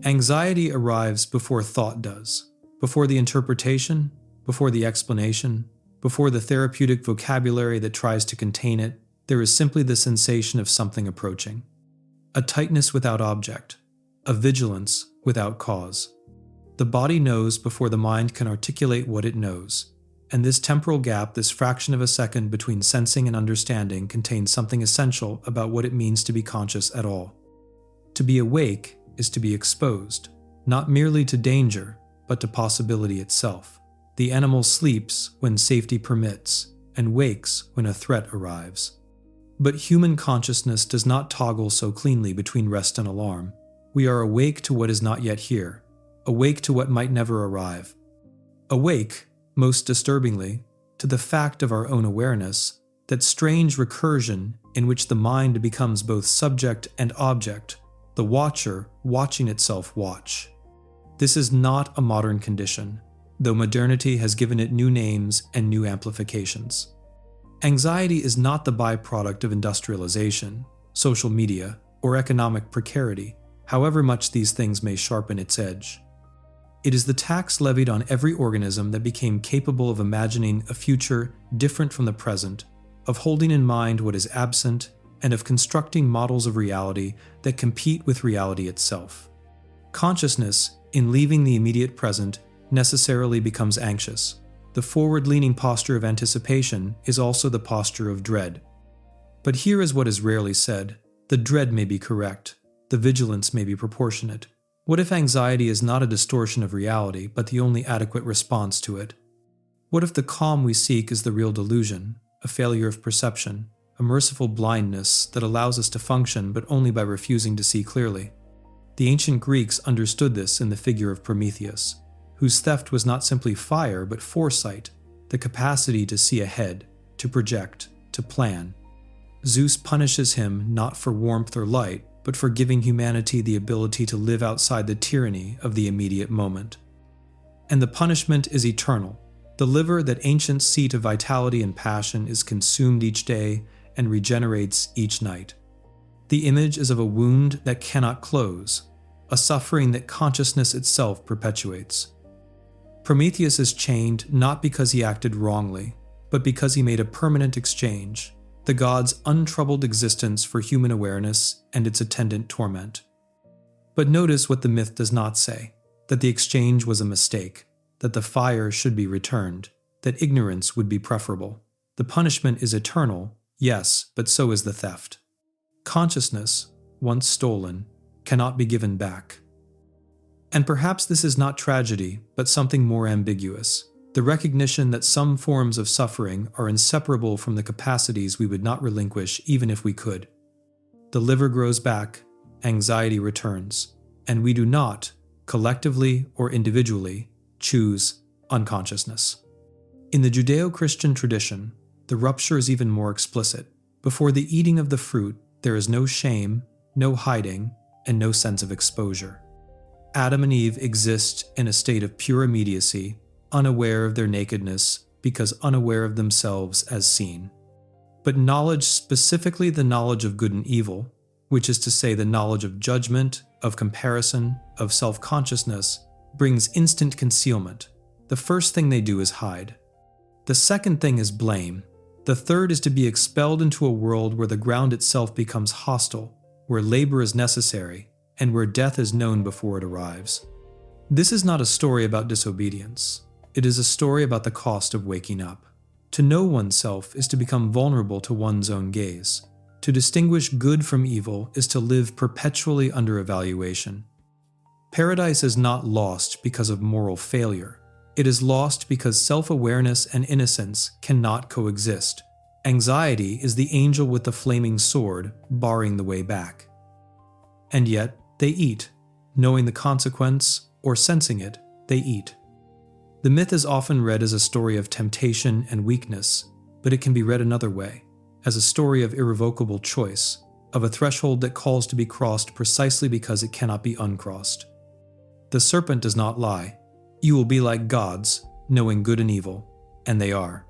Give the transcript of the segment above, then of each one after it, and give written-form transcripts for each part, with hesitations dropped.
Anxiety arrives before thought does, before the interpretation, before the explanation, before the therapeutic vocabulary that tries to contain it. There is simply the sensation of something approaching. A tightness without object, a vigilance without cause. The body knows before the mind can articulate what it knows, and this temporal gap, this fraction of a second between sensing and understanding, contains something essential about what it means to be conscious at all. To be awake is to be exposed, not merely to danger, but to possibility itself. The animal sleeps when safety permits, and wakes when a threat arrives. But human consciousness does not toggle so cleanly between rest and alarm. We are awake to what is not yet here, awake to what might never arrive. Awake, most disturbingly, to the fact of our own awareness, that strange recursion in which the mind becomes both subject and object, the watcher watching itself watch. This is not a modern condition, though modernity has given it new names and new amplifications. Anxiety is not the byproduct of industrialization, social media, or economic precarity, however much these things may sharpen its edge. It is the tax levied on every organism that became capable of imagining a future different from the present, of holding in mind what is absent, and of constructing models of reality that compete with reality itself. Consciousness, in leaving the immediate present, necessarily becomes anxious. The forward-leaning posture of anticipation is also the posture of dread. But here is what is rarely said. The dread may be correct. The vigilance may be proportionate. What if anxiety is not a distortion of reality, but the only adequate response to it? What if the calm we seek is the real delusion, a failure of perception, a merciful blindness that allows us to function but only by refusing to see clearly? The ancient Greeks understood this in the figure of Prometheus, whose theft was not simply fire but foresight, the capacity to see ahead, to project, to plan. Zeus punishes him not for warmth or light, but for giving humanity the ability to live outside the tyranny of the immediate moment. And the punishment is eternal. The liver, that ancient seat of vitality and passion, is consumed each day and regenerates each night. The image is of a wound that cannot close, a suffering that consciousness itself perpetuates. Prometheus is chained not because he acted wrongly, but because he made a permanent exchange, the god's untroubled existence for human awareness and its attendant torment. But notice what the myth does not say, that the exchange was a mistake, that the fire should be returned, that ignorance would be preferable. The punishment is eternal, yes, but so is the theft. Consciousness, once stolen, cannot be given back. And perhaps this is not tragedy, but something more ambiguous, the recognition that some forms of suffering are inseparable from the capacities we would not relinquish even if we could. The liver grows back, anxiety returns, and we do not, collectively or individually, choose unconsciousness. In the Judeo-Christian tradition, the rupture is even more explicit. Before the eating of the fruit, there is no shame, no hiding, and no sense of exposure. Adam and Eve exist in a state of pure immediacy, unaware of their nakedness because unaware of themselves as seen. But knowledge, specifically the knowledge of good and evil, which is to say the knowledge of judgment, of comparison, of self-consciousness, brings instant concealment. The first thing they do is hide. The second thing is blame. The third is to be expelled into a world where the ground itself becomes hostile, where labor is necessary, and where death is known before it arrives. This is not a story about disobedience. It is a story about the cost of waking up. To know oneself is to become vulnerable to one's own gaze. To distinguish good from evil is to live perpetually under evaluation. Paradise is not lost because of moral failure. It is lost because self-awareness and innocence cannot coexist. Anxiety is the angel with the flaming sword, barring the way back. And yet, they eat. Knowing the consequence, or sensing it, they eat. The myth is often read as a story of temptation and weakness, but it can be read another way, as a story of irrevocable choice, of a threshold that calls to be crossed precisely because it cannot be uncrossed. The serpent does not lie. You will be like gods, knowing good and evil, and they are.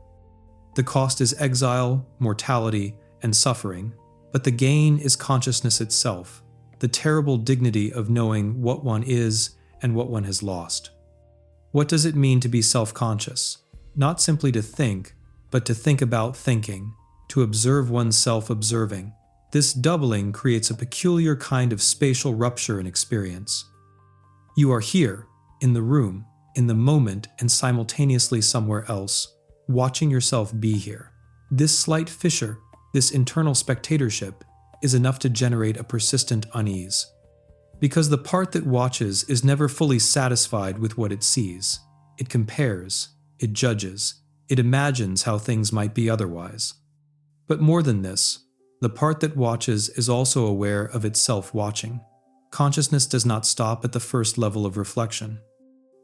The cost is exile, mortality, and suffering, but the gain is consciousness itself, the terrible dignity of knowing what one is and what one has lost. What does it mean to be self-conscious? Not simply to think, but to think about thinking, to observe oneself observing. This doubling creates a peculiar kind of spatial rupture in experience. You are here, in the room, in the moment, and simultaneously somewhere else, watching yourself be here. This slight fissure, this internal spectatorship, is enough to generate a persistent unease. Because the part that watches is never fully satisfied with what it sees. It compares, it judges, it imagines how things might be otherwise. But more than this, the part that watches is also aware of itself watching. Consciousness does not stop at the first level of reflection.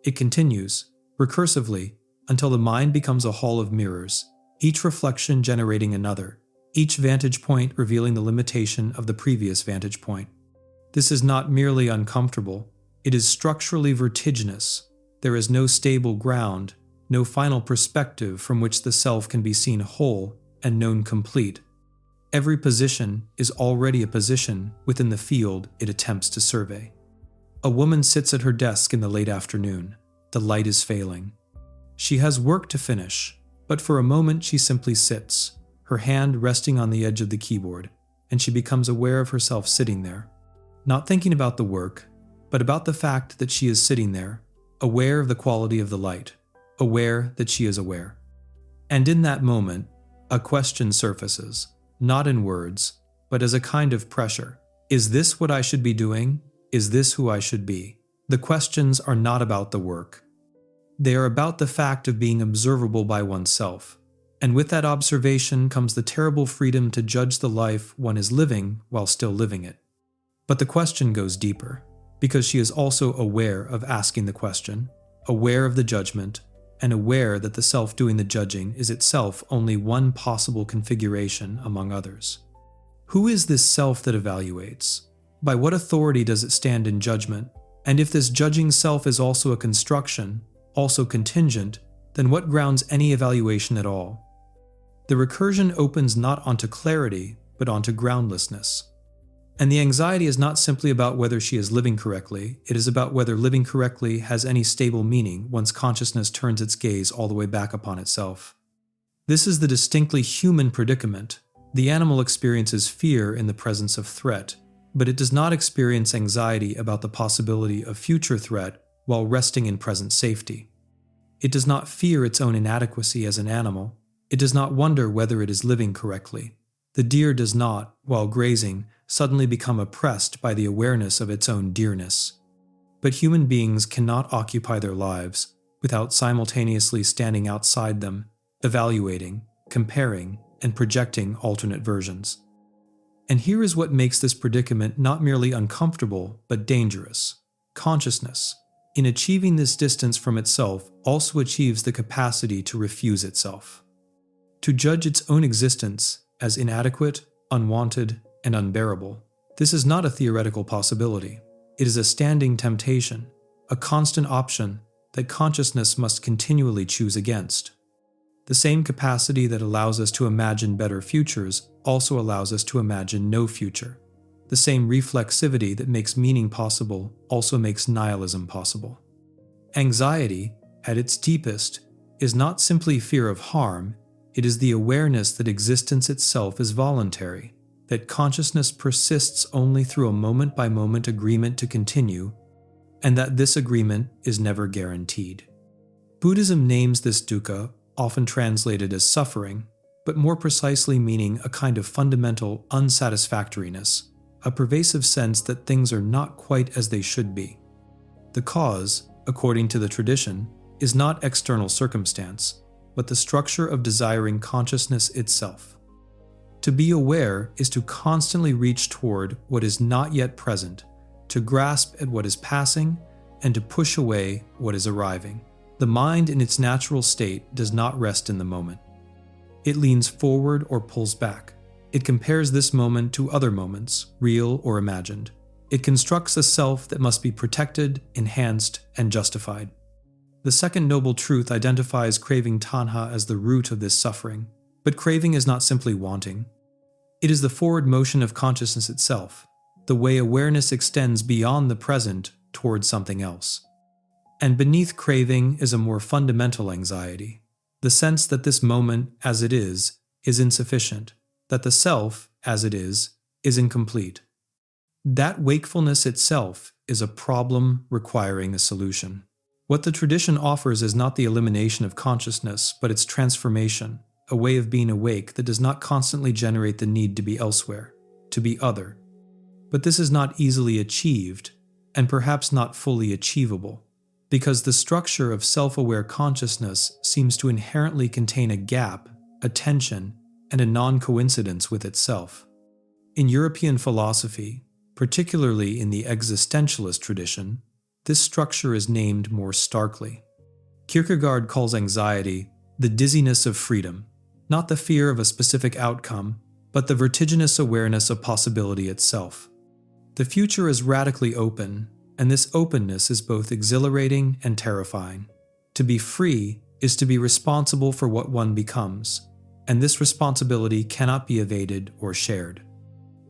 It continues, recursively, until the mind becomes a hall of mirrors, each reflection generating another, each vantage point revealing the limitation of the previous vantage point. This is not merely uncomfortable, it is structurally vertiginous. There is no stable ground, no final perspective from which the self can be seen whole and known complete. Every position is already a position within the field it attempts to survey. A woman sits at her desk in the late afternoon. The light is failing. She has work to finish, but for a moment she simply sits, her hand resting on the edge of the keyboard, and she becomes aware of herself sitting there. Not thinking about the work, but about the fact that she is sitting there, aware of the quality of the light, aware that she is aware. And in that moment, a question surfaces, not in words, but as a kind of pressure. Is this what I should be doing? Is this who I should be? The questions are not about the work. They are about the fact of being observable by oneself. And with that observation comes the terrible freedom to judge the life one is living while still living it. But the question goes deeper, because she is also aware of asking the question, aware of the judgment, and aware that the self doing the judging is itself only one possible configuration among others. Who is this self that evaluates? By what authority does it stand in judgment? And if this judging self is also a construction, also contingent, then what grounds any evaluation at all? The recursion opens not onto clarity, but onto groundlessness. And the anxiety is not simply about whether she is living correctly, it is about whether living correctly has any stable meaning once consciousness turns its gaze all the way back upon itself. This is the distinctly human predicament. The animal experiences fear in the presence of threat, but it does not experience anxiety about the possibility of future threat while resting in present safety. It does not fear its own inadequacy as an animal. It does not wonder whether it is living correctly. The deer does not, while grazing, suddenly become oppressed by the awareness of its own dearness. But human beings cannot occupy their lives without simultaneously standing outside them, evaluating, comparing, and projecting alternate versions. And here is what makes this predicament not merely uncomfortable, but dangerous. Consciousness, in achieving this distance from itself, also achieves the capacity to refuse itself. To judge its own existence as inadequate, unwanted, and unbearable. This is not a theoretical possibility. It is a standing temptation, a constant option that consciousness must continually choose against. The same capacity that allows us to imagine better futures also allows us to imagine no future. The same reflexivity that makes meaning possible also makes nihilism possible. Anxiety, at its deepest, is not simply fear of harm, it is the awareness that existence itself is voluntary, that consciousness persists only through a moment-by-moment agreement to continue, and that this agreement is never guaranteed. Buddhism names this dukkha, often translated as suffering, but more precisely meaning a kind of fundamental unsatisfactoriness, a pervasive sense that things are not quite as they should be. The cause, according to the tradition, is not external circumstance, but the structure of desiring consciousness itself. To be aware is to constantly reach toward what is not yet present, to grasp at what is passing, and to push away what is arriving. The mind in its natural state does not rest in the moment. It leans forward or pulls back. It compares this moment to other moments, real or imagined. It constructs a self that must be protected, enhanced, and justified. The second noble truth identifies craving tanha as the root of this suffering. But craving is not simply wanting. It is the forward motion of consciousness itself, the way awareness extends beyond the present toward something else. And beneath craving is a more fundamental anxiety, the sense that this moment, as it is insufficient, that the self, as it is incomplete. That wakefulness itself is a problem requiring a solution. What the tradition offers is not the elimination of consciousness, but its transformation, a way of being awake that does not constantly generate the need to be elsewhere, to be other. But this is not easily achieved, and perhaps not fully achievable, because the structure of self-aware consciousness seems to inherently contain a gap, a tension, and a non-coincidence with itself. In European philosophy, particularly in the existentialist tradition, this structure is named more starkly. Kierkegaard calls anxiety the dizziness of freedom, not the fear of a specific outcome, but the vertiginous awareness of possibility itself. The future is radically open, and this openness is both exhilarating and terrifying. To be free is to be responsible for what one becomes, and this responsibility cannot be evaded or shared.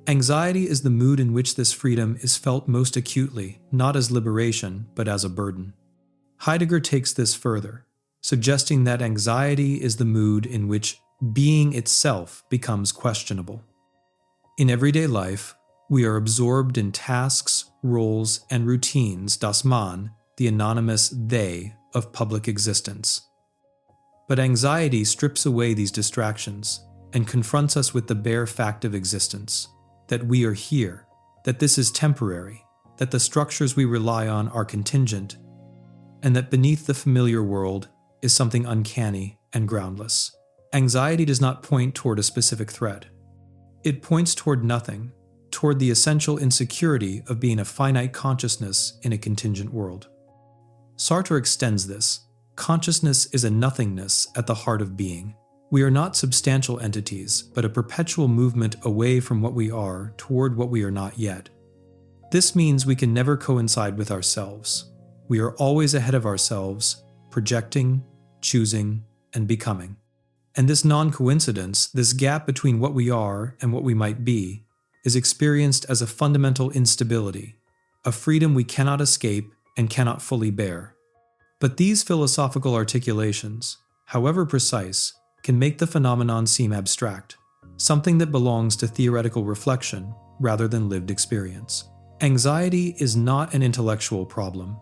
Anxiety is the mood in which this freedom is felt most acutely, not as liberation, but as a burden. Heidegger takes this further, suggesting that anxiety is the mood in which being itself becomes questionable. In everyday life, we are absorbed in tasks, roles, and routines, das Man, the anonymous they of public existence. But anxiety strips away these distractions and confronts us with the bare fact of existence, that we are here, that this is temporary, that the structures we rely on are contingent, and that beneath the familiar world is something uncanny and groundless. Anxiety does not point toward a specific threat. It points toward nothing, toward the essential insecurity of being a finite consciousness in a contingent world. Sartre extends this. Consciousness is a nothingness at the heart of being. We are not substantial entities, but a perpetual movement away from what we are toward what we are not yet. This means we can never coincide with ourselves. We are always ahead of ourselves, projecting, choosing, and becoming. And this non-coincidence, this gap between what we are and what we might be, is experienced as a fundamental instability, a freedom we cannot escape and cannot fully bear. But these philosophical articulations, however precise, can make the phenomenon seem abstract, something that belongs to theoretical reflection rather than lived experience. Anxiety is not an intellectual problem.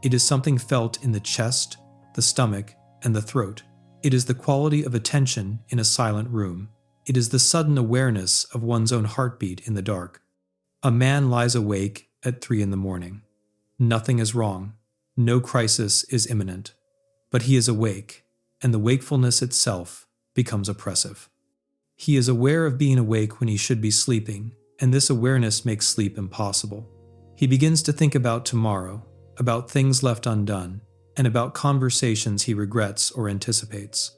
It is something felt in the chest, the stomach, and the throat. It is the quality of attention in a silent room. It is the sudden awareness of one's own heartbeat in the dark. A man lies awake at 3 a.m. Nothing is wrong. No crisis is imminent. But he is awake, and the wakefulness itself becomes oppressive. He is aware of being awake when he should be sleeping, and this awareness makes sleep impossible. He begins to think about tomorrow, about things left undone, and about conversations he regrets or anticipates.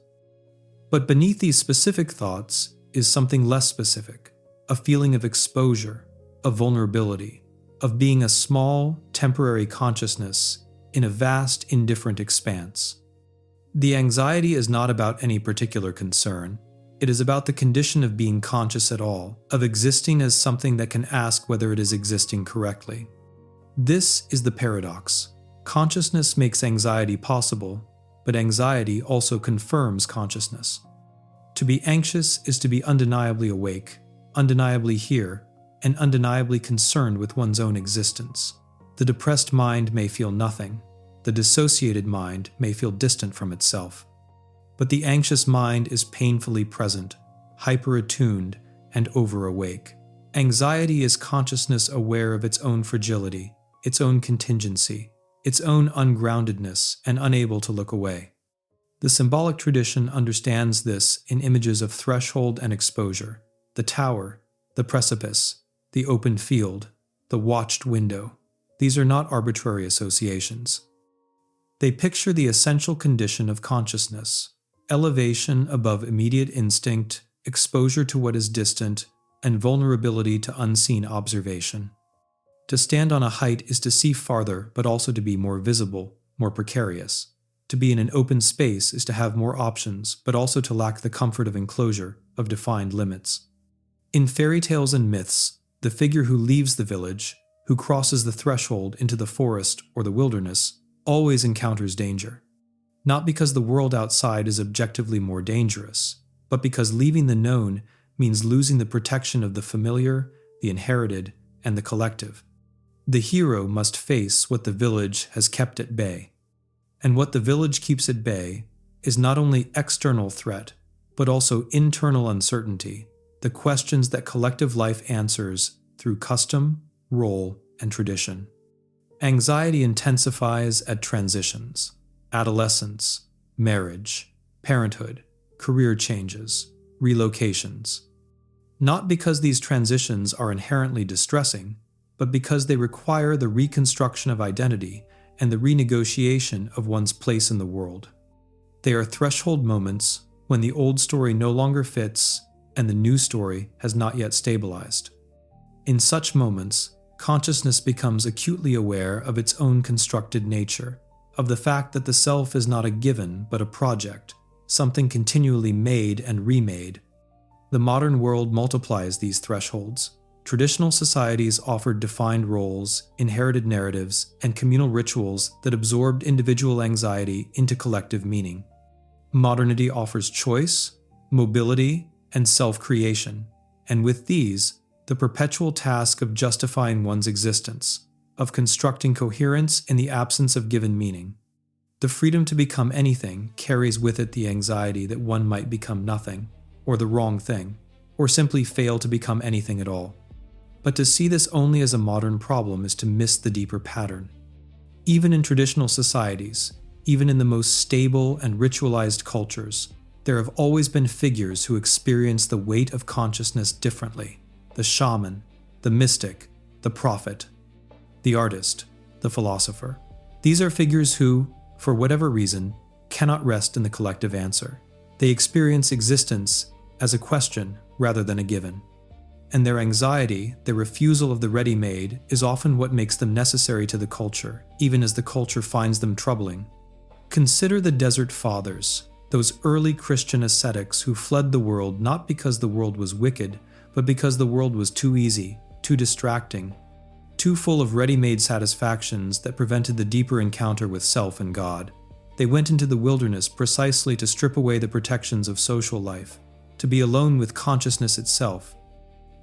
But beneath these specific thoughts is something less specific, a feeling of exposure, of vulnerability, of being a small, temporary consciousness in a vast, indifferent expanse. The anxiety is not about any particular concern. It is about the condition of being conscious at all, of existing as something that can ask whether it is existing correctly. This is the paradox. Consciousness makes anxiety possible, but anxiety also confirms consciousness. To be anxious is to be undeniably awake, undeniably here, and undeniably concerned with one's own existence. The depressed mind may feel nothing. The dissociated mind may feel distant from itself. But the anxious mind is painfully present, hyper-attuned, and over-awake. Anxiety is consciousness aware of its own fragility, its own contingency, its own ungroundedness, and unable to look away. The symbolic tradition understands this in images of threshold and exposure, the tower, the precipice, the open field, the watched window. These are not arbitrary associations. They picture the essential condition of consciousness, elevation above immediate instinct, exposure to what is distant, and vulnerability to unseen observation. To stand on a height is to see farther, but also to be more visible, more precarious. To be in an open space is to have more options, but also to lack the comfort of enclosure, of defined limits. In fairy tales and myths, The figure who leaves the village, who crosses the threshold into the forest or the wilderness, always encounters danger. Not because the world outside is objectively more dangerous, but because leaving the known means losing the protection of the familiar, the inherited, and the collective. The hero must face what the village has kept at bay. And what the village keeps at bay is not only external threat, but also internal uncertainty, the questions that collective life answers through custom, role, and tradition. Anxiety intensifies at transitions, adolescence, marriage, parenthood, career changes, relocations. Not because these transitions are inherently distressing, but because they require the reconstruction of identity and the renegotiation of one's place in the world. They are threshold moments when the old story no longer fits and the new story has not yet stabilized. In such moments, consciousness becomes acutely aware of its own constructed nature, of the fact that the self is not a given but a project, something continually made and remade. The modern world multiplies these thresholds. Traditional societies offered defined roles, inherited narratives, and communal rituals that absorbed individual anxiety into collective meaning. Modernity offers choice, mobility, and self-creation, and with these, the perpetual task of justifying one's existence, of constructing coherence in the absence of given meaning. The freedom to become anything carries with it the anxiety that one might become nothing, or the wrong thing, or simply fail to become anything at all. But to see this only as a modern problem is to miss the deeper pattern. Even in traditional societies, even in the most stable and ritualized cultures, there have always been figures who experience the weight of consciousness differently. The shaman, the mystic, the prophet, the artist, the philosopher. These are figures who, for whatever reason, cannot rest in the collective answer. They experience existence as a question rather than a given. And their anxiety, their refusal of the ready-made, is often what makes them necessary to the culture, even as the culture finds them troubling. Consider the Desert Fathers, those early Christian ascetics who fled the world not because the world was wicked, but because the world was too easy, too distracting, too full of ready-made satisfactions that prevented the deeper encounter with self and God. They went into the wilderness precisely to strip away the protections of social life, to be alone with consciousness itself.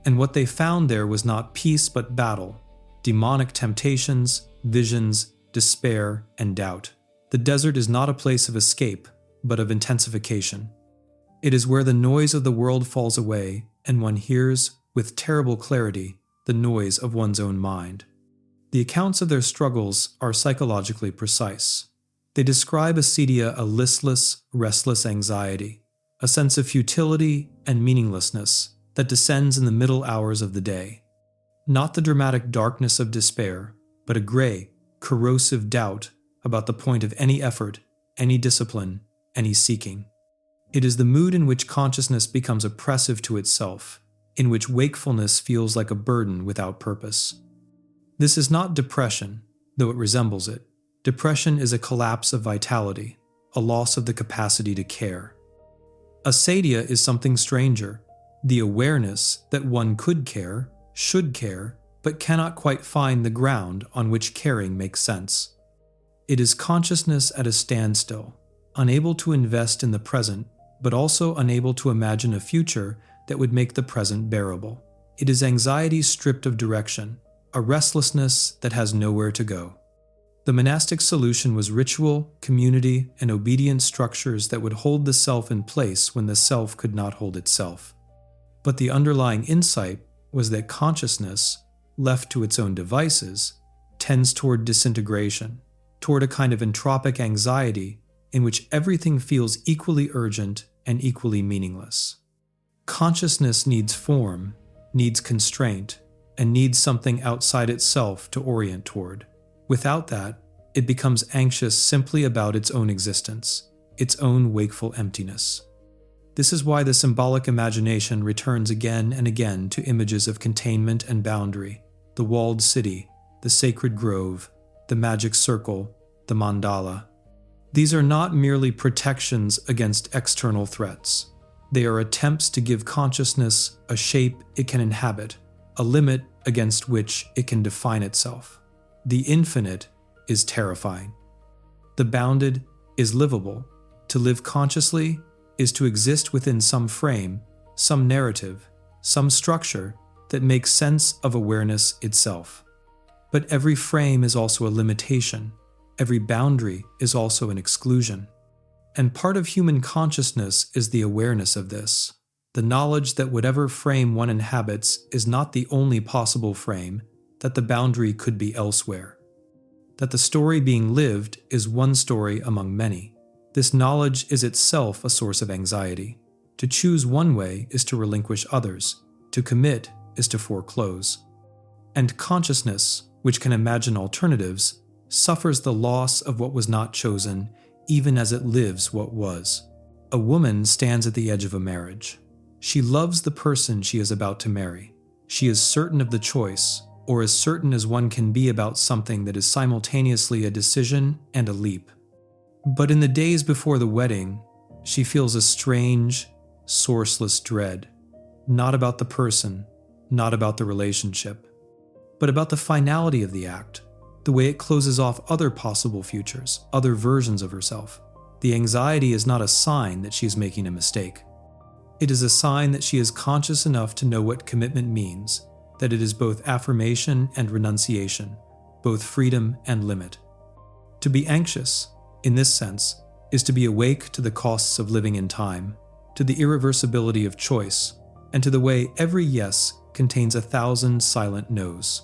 And what they found there was not peace but battle, demonic temptations, visions, despair, and doubt. The desert is not a place of escape, but of intensification. It is where the noise of the world falls away and one hears, with terrible clarity, the noise of one's own mind. The accounts of their struggles are psychologically precise. They describe acedia a listless, restless anxiety, a sense of futility and meaninglessness that descends in the middle hours of the day. Not the dramatic darkness of despair, but a gray, corrosive doubt about the point of any effort, any discipline, any seeking. It is the mood in which consciousness becomes oppressive to itself, in which wakefulness feels like a burden without purpose. This is not depression, though it resembles it. Depression is a collapse of vitality, a loss of the capacity to care. Acedia is something stranger, the awareness that one could care, should care, but cannot quite find the ground on which caring makes sense. It is consciousness at a standstill, unable to invest in the present, but also unable to imagine a future that would make the present bearable. It is anxiety stripped of direction, a restlessness that has nowhere to go. The monastic solution was ritual, community, and obedient structures that would hold the self in place when the self could not hold itself. But the underlying insight was that consciousness, left to its own devices, tends toward disintegration, toward a kind of entropic anxiety in which everything feels equally urgent and equally meaningless. Consciousness needs form, needs constraint, and needs something outside itself to orient toward. Without that, it becomes anxious simply about its own existence, its own wakeful emptiness. This is why the symbolic imagination returns again and again to images of containment and boundary, the walled city, the sacred grove, the magic circle, the mandala. These are not merely protections against external threats. They are attempts to give consciousness a shape it can inhabit, a limit against which it can define itself. The infinite is terrifying. The bounded is livable. To live consciously is to exist within some frame, some narrative, some structure that makes sense of awareness itself. But every frame is also a limitation. Every boundary is also an exclusion. And part of human consciousness is the awareness of this, the knowledge that whatever frame one inhabits is not the only possible frame, that the boundary could be elsewhere. That the story being lived is one story among many. This knowledge is itself a source of anxiety. To choose one way is to relinquish others. To commit is to foreclose. And consciousness, which can imagine alternatives, suffers the loss of what was not chosen, even as it lives what was. A woman stands at the edge of a marriage. She loves the person she is about to marry. She is certain of the choice, or as certain as one can be about something that is simultaneously a decision and a leap. But in the days before the wedding, she feels a strange, sourceless dread, not about the person, not about the relationship, but about the finality of the act, the way it closes off other possible futures, other versions of herself. The anxiety is not a sign that she is making a mistake. It is a sign that she is conscious enough to know what commitment means, that it is both affirmation and renunciation, both freedom and limit. To be anxious, in this sense, is to be awake to the costs of living in time, to the irreversibility of choice, and to the way every yes contains 1,000 silent no's.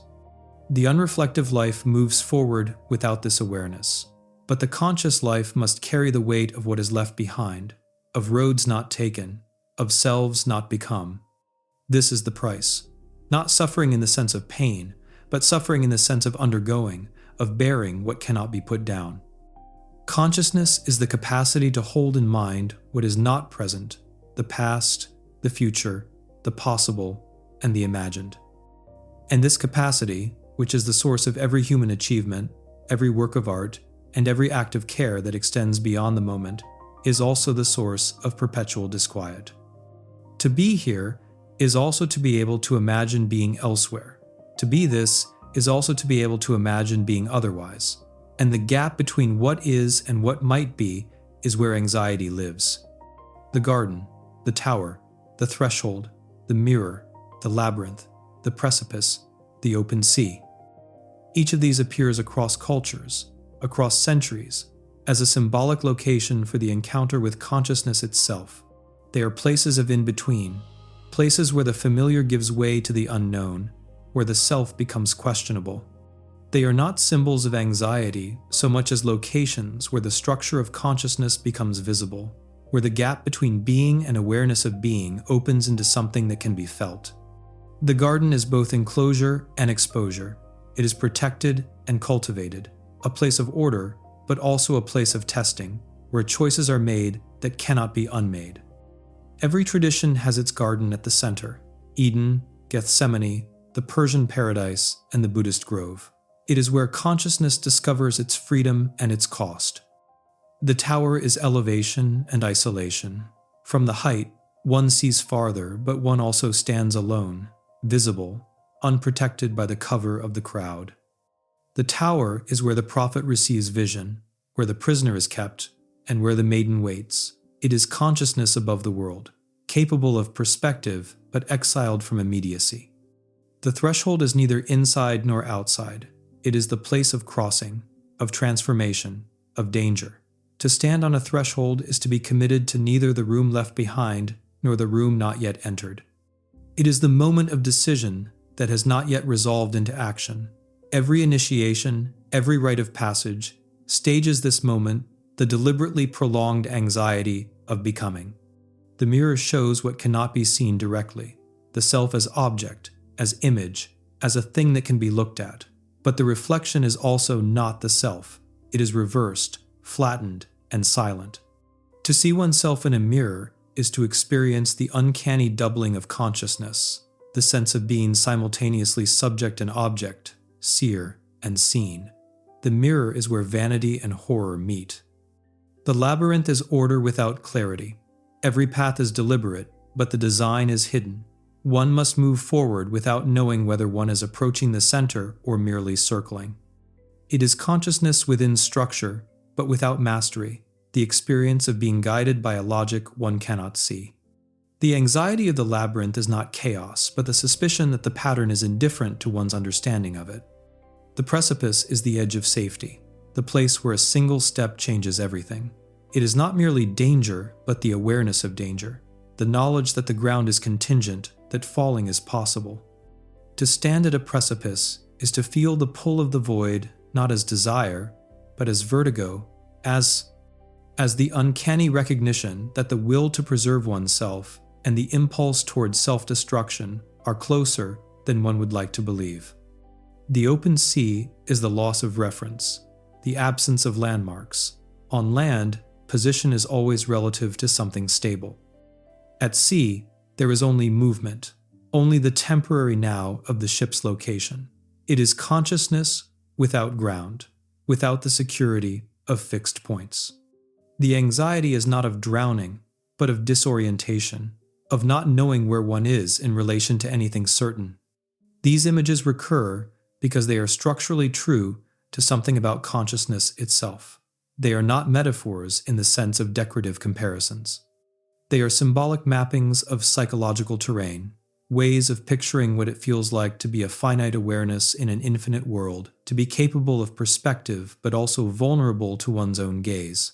The unreflective life moves forward without this awareness, but the conscious life must carry the weight of what is left behind, of roads not taken, of selves not become. This is the price. Not suffering in the sense of pain, but suffering in the sense of undergoing, of bearing what cannot be put down. Consciousness is the capacity to hold in mind what is not present, the past, the future, the possible, and the imagined. And this capacity, which is the source of every human achievement, every work of art, and every act of care that extends beyond the moment, is also the source of perpetual disquiet. To be here is also to be able to imagine being elsewhere. To be this is also to be able to imagine being otherwise. And the gap between what is and what might be is where anxiety lives. The garden, the tower, the threshold, the mirror, the labyrinth, the precipice, the open sea. Each of these appears across cultures, across centuries, as a symbolic location for the encounter with consciousness itself. They are places of in-between, places where the familiar gives way to the unknown, where the self becomes questionable. They are not symbols of anxiety so much as locations where the structure of consciousness becomes visible, where the gap between being and awareness of being opens into something that can be felt. The garden is both enclosure and exposure. It is protected and cultivated, a place of order, but also a place of testing, where choices are made that cannot be unmade. Every tradition has its garden at the center: Eden, Gethsemane, the Persian paradise, and the Buddhist grove. It is where consciousness discovers its freedom and its cost. The tower is elevation and isolation. From the height, one sees farther, but one also stands alone, visible, unprotected by the cover of the crowd. The tower is where the prophet receives vision, where the prisoner is kept, and where the maiden waits. It is consciousness above the world, capable of perspective, but exiled from immediacy. The threshold is neither inside nor outside. It is the place of crossing, of transformation, of danger. To stand on a threshold is to be committed to neither the room left behind nor the room not yet entered. It is the moment of decision that has not yet resolved into action. Every initiation, every rite of passage, stages this moment, the deliberately prolonged anxiety of becoming. The mirror shows what cannot be seen directly, the self as object, as image, as a thing that can be looked at. But the reflection is also not the self. It is reversed, flattened, and silent. To see oneself in a mirror is to experience the uncanny doubling of consciousness, the sense of being simultaneously subject and object, seer and seen. The mirror is where vanity and horror meet. The labyrinth is order without clarity. Every path is deliberate, but the design is hidden. One must move forward without knowing whether one is approaching the center or merely circling. It is consciousness within structure, but without mastery, the experience of being guided by a logic one cannot see. The anxiety of the labyrinth is not chaos, but the suspicion that the pattern is indifferent to one's understanding of it. The precipice is the edge of safety, the place where a single step changes everything. It is not merely danger, but the awareness of danger, the knowledge that the ground is contingent, that falling is possible. To stand at a precipice is to feel the pull of the void, not as desire, but as vertigo, as the uncanny recognition that the will to preserve oneself and the impulse towards self-destruction are closer than one would like to believe. The open sea is the loss of reference, the absence of landmarks. On land, position is always relative to something stable. At sea, there is only movement, only the temporary now of the ship's location. It is consciousness without ground, without the security of fixed points. The anxiety is not of drowning, but of disorientation, of not knowing where one is in relation to anything certain. These images recur because they are structurally true to something about consciousness itself. They are not metaphors in the sense of decorative comparisons. They are symbolic mappings of psychological terrain, ways of picturing what it feels like to be a finite awareness in an infinite world, to be capable of perspective but also vulnerable to one's own gaze.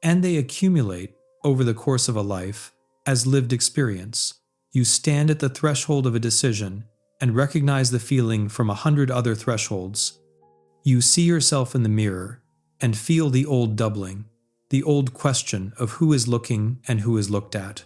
And they accumulate, over the course of a life, as lived experience. You stand at the threshold of a decision and recognize the feeling from 100 other thresholds. You see yourself in the mirror and feel the old doubling, the old question of who is looking and who is looked at.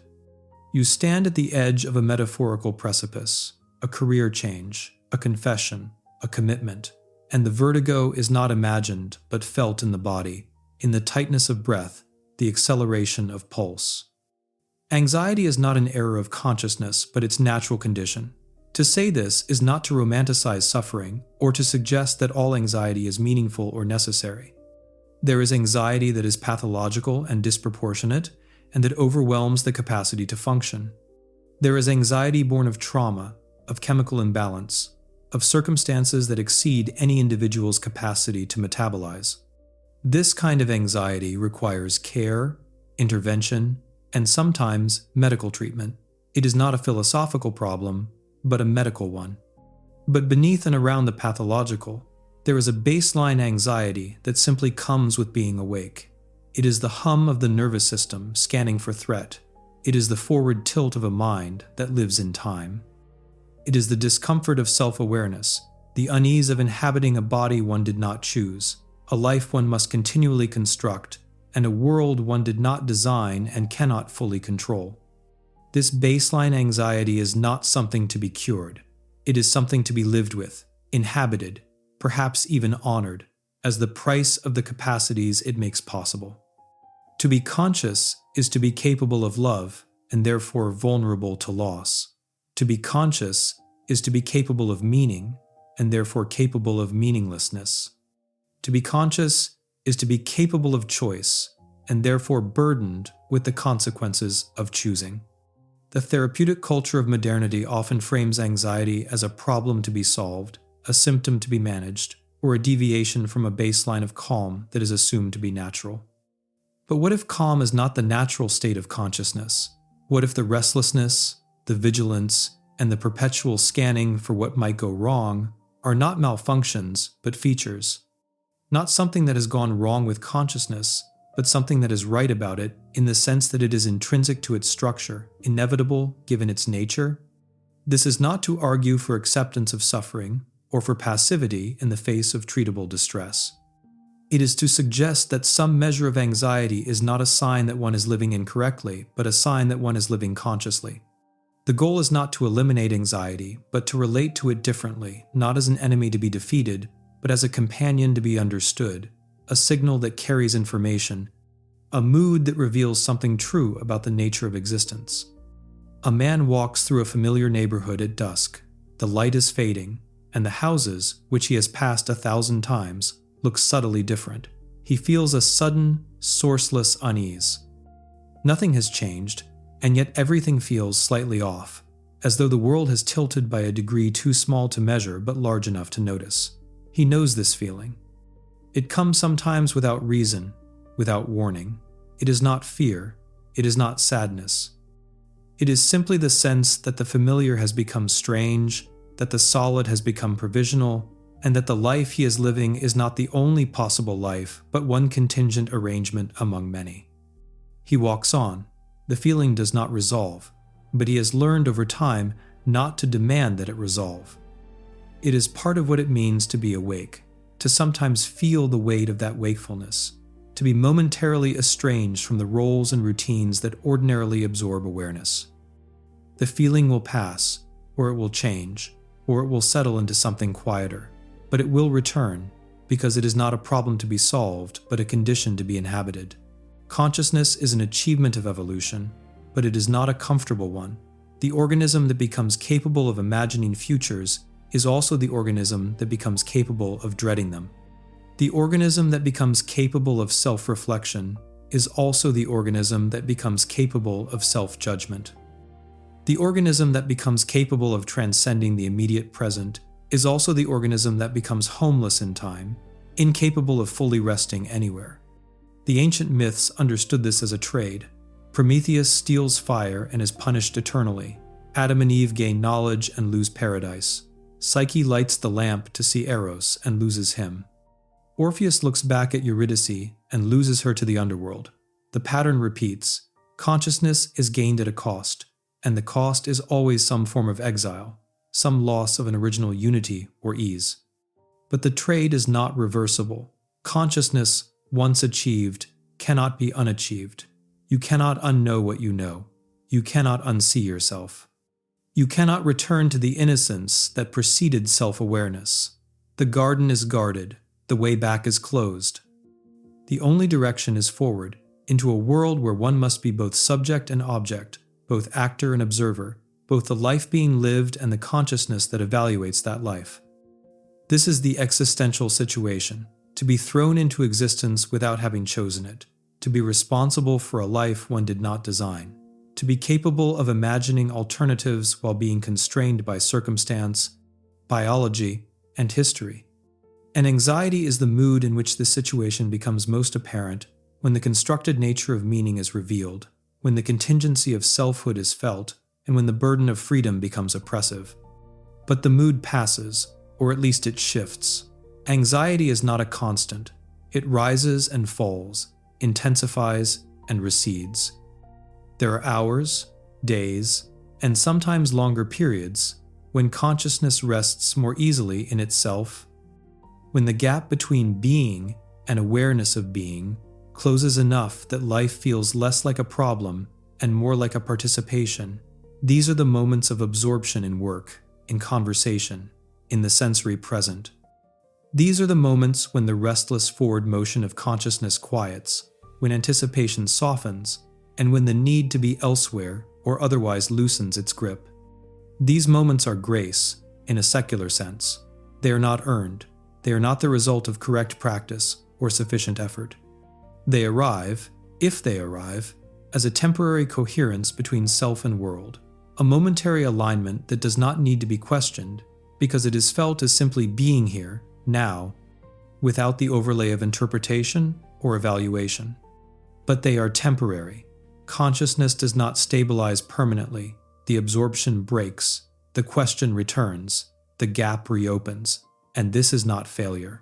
You stand at the edge of a metaphorical precipice, a career change, a confession, a commitment, and the vertigo is not imagined but felt in the body, in the tightness of breath, the acceleration of pulse. Anxiety is not an error of consciousness, but its natural condition. To say this is not to romanticize suffering or to suggest that all anxiety is meaningful or necessary. There is anxiety that is pathological and disproportionate, and that overwhelms the capacity to function. There is anxiety born of trauma, of chemical imbalance, of circumstances that exceed any individual's capacity to metabolize. This kind of anxiety requires care, intervention, and sometimes medical treatment. It is not a philosophical problem, but a medical one. But beneath and around the pathological, there is a baseline anxiety that simply comes with being awake. It is the hum of the nervous system scanning for threat. It is the forward tilt of a mind that lives in time. It is the discomfort of self-awareness, the unease of inhabiting a body one did not choose, a life one must continually construct, and a world one did not design and cannot fully control. This baseline anxiety is not something to be cured. It is something to be lived with, inhabited, perhaps even honored, as the price of the capacities it makes possible. To be conscious is to be capable of love and therefore vulnerable to loss. To be conscious is to be capable of meaning and therefore capable of meaninglessness. To be conscious is to be capable of choice and therefore burdened with the consequences of choosing. The therapeutic culture of modernity often frames anxiety as a problem to be solved, a symptom to be managed, or a deviation from a baseline of calm that is assumed to be natural. But what if calm is not the natural state of consciousness? What if the restlessness, the vigilance, and the perpetual scanning for what might go wrong are not malfunctions, but features? Not something that has gone wrong with consciousness, but something that is right about it in the sense that it is intrinsic to its structure, inevitable given its nature? This is not to argue for acceptance of suffering or for passivity in the face of treatable distress. It is to suggest that some measure of anxiety is not a sign that one is living incorrectly, but a sign that one is living consciously. The goal is not to eliminate anxiety, but to relate to it differently, not as an enemy to be defeated, but as a companion to be understood, a signal that carries information, a mood that reveals something true about the nature of existence. A man walks through a familiar neighborhood at dusk. The light is fading, and the houses, which he has passed 1,000 times, look subtly different. He feels a sudden, sourceless unease. Nothing has changed, and yet everything feels slightly off, as though the world has tilted by a degree too small to measure but large enough to notice. He knows this feeling. It comes sometimes without reason, without warning. It is not fear. It is not sadness. It is simply the sense that the familiar has become strange, that the solid has become provisional, and that the life he is living is not the only possible life, but one contingent arrangement among many. He walks on. The feeling does not resolve, but he has learned over time not to demand that it resolve. It is part of what it means to be awake, to sometimes feel the weight of that wakefulness, to be momentarily estranged from the roles and routines that ordinarily absorb awareness. The feeling will pass, or it will change, or it will settle into something quieter, but it will return, because it is not a problem to be solved, but a condition to be inhabited. Consciousness is an achievement of evolution, but it is not a comfortable one. The organism that becomes capable of imagining futures is also the organism that becomes capable of dreading them. The organism that becomes capable of self-reflection is also the organism that becomes capable of self-judgment. The organism that becomes capable of transcending the immediate present is also the organism that becomes homeless in time, incapable of fully resting anywhere. The ancient myths understood this as a trade. Prometheus steals fire and is punished eternally. Adam and Eve gain knowledge and lose paradise. Psyche lights the lamp to see Eros and loses him. Orpheus looks back at Eurydice and loses her to the underworld. The pattern repeats. Consciousness is gained at a cost, and the cost is always some form of exile, some loss of an original unity or ease. But the trade is not reversible. Consciousness, once achieved, cannot be unachieved. You cannot unknow what you know. You cannot unsee yourself. You cannot return to the innocence that preceded self-awareness. The garden is guarded. The way back is closed. The only direction is forward, into a world where one must be both subject and object, both actor and observer, both the life being lived and the consciousness that evaluates that life. This is the existential situation, to be thrown into existence without having chosen it, to be responsible for a life one did not design, to be capable of imagining alternatives while being constrained by circumstance, biology, and history. And anxiety is the mood in which this situation becomes most apparent when the constructed nature of meaning is revealed, when the contingency of selfhood is felt, and when the burden of freedom becomes oppressive. But the mood passes, or at least it shifts. Anxiety is not a constant. It rises and falls, intensifies and recedes. There are hours, days, and sometimes longer periods when consciousness rests more easily in itself, when the gap between being and awareness of being closes enough that life feels less like a problem and more like a participation. These are the moments of absorption in work, in conversation, in the sensory present. These are the moments when the restless forward motion of consciousness quiets, when anticipation softens, and when the need to be elsewhere or otherwise loosens its grip. These moments are grace, in a secular sense. They are not earned. They are not the result of correct practice or sufficient effort. They arrive, if they arrive, as a temporary coherence between self and world, a momentary alignment that does not need to be questioned because it is felt as simply being here, now, without the overlay of interpretation or evaluation. But they are temporary. Consciousness does not stabilize permanently. The absorption breaks, the question returns, the gap reopens. And this is not failure.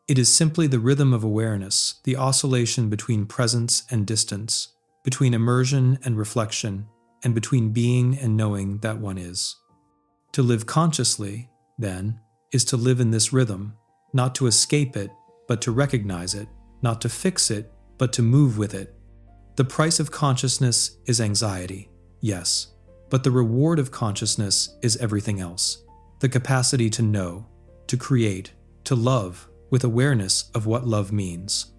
It is simply the rhythm of awareness, the oscillation between presence and distance, between immersion and reflection, and between being and knowing that one is. To live consciously, then, is to live in this rhythm, not to escape it, but to recognize it, not to fix it, but to move with it. The price of consciousness is anxiety, yes, but the reward of consciousness is everything else, the capacity to know, to create, to love with awareness of what love means,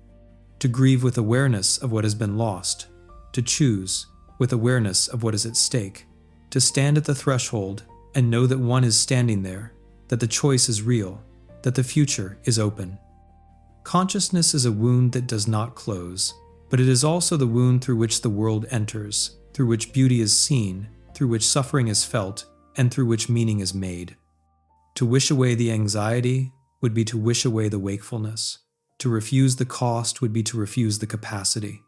to grieve with awareness of what has been lost, to choose with awareness of what is at stake, to stand at the threshold and know that one is standing there, that the choice is real, that the future is open. Consciousness is a wound that does not close, but it is also the wound through which the world enters, through which beauty is seen, through which suffering is felt and through which meaning is made. To wish away the anxiety would be to wish away the wakefulness. To refuse the cost would be to refuse the capacity.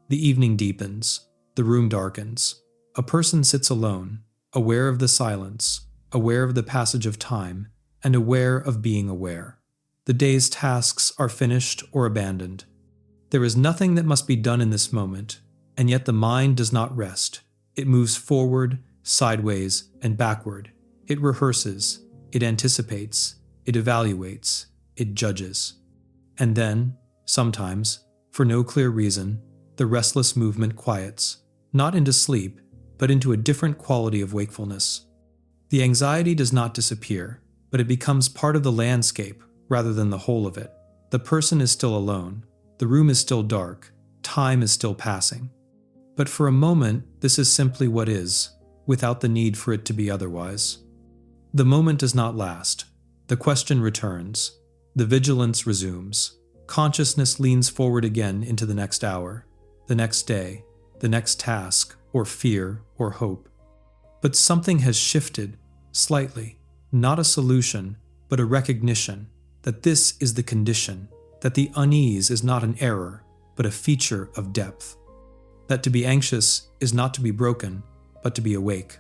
The evening deepens. The room darkens. A person sits alone, aware of the silence, aware of the passage of time, and aware of being aware. The day's tasks are finished or abandoned. There is nothing that must be done in this moment, and yet the mind does not rest. It moves forward, sideways, and backward. It rehearses, it anticipates, it evaluates, it judges. And then, sometimes, for no clear reason, the restless movement quiets, not into sleep, but into a different quality of wakefulness. The anxiety does not disappear, but it becomes part of the landscape rather than the whole of it. The person is still alone, the room is still dark, time is still passing. But for a moment, this is simply what is, without the need for it to be otherwise. The moment does not last. The question returns. The vigilance resumes. Consciousness leans forward again into the next hour, the next day, the next task, or fear, or hope. But something has shifted, slightly, not a solution, but a recognition that this is the condition, that the unease is not an error, but a feature of depth. That to be anxious is not to be broken, but to be awake.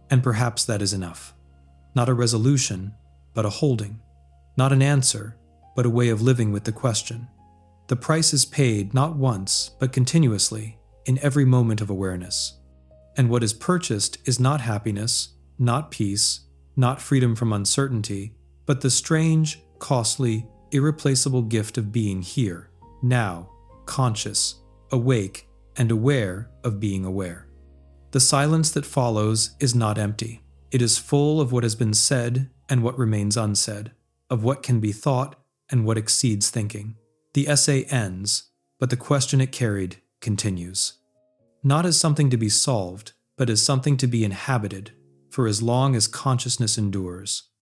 And perhaps that is enough. Not a resolution, but a holding. Not an answer, but a way of living with the question. The price is paid not once, but continuously, in every moment of awareness. And what is purchased is not happiness, not peace, not freedom from uncertainty, but the strange, costly, irreplaceable gift of being here, now, conscious, awake, and aware of being aware. The silence that follows is not empty. It is full of what has been said and what remains unsaid, of what can be thought and what exceeds thinking. The essay ends, but the question it carried continues. Not as something to be solved, but as something to be inhabited, for as long as consciousness endures.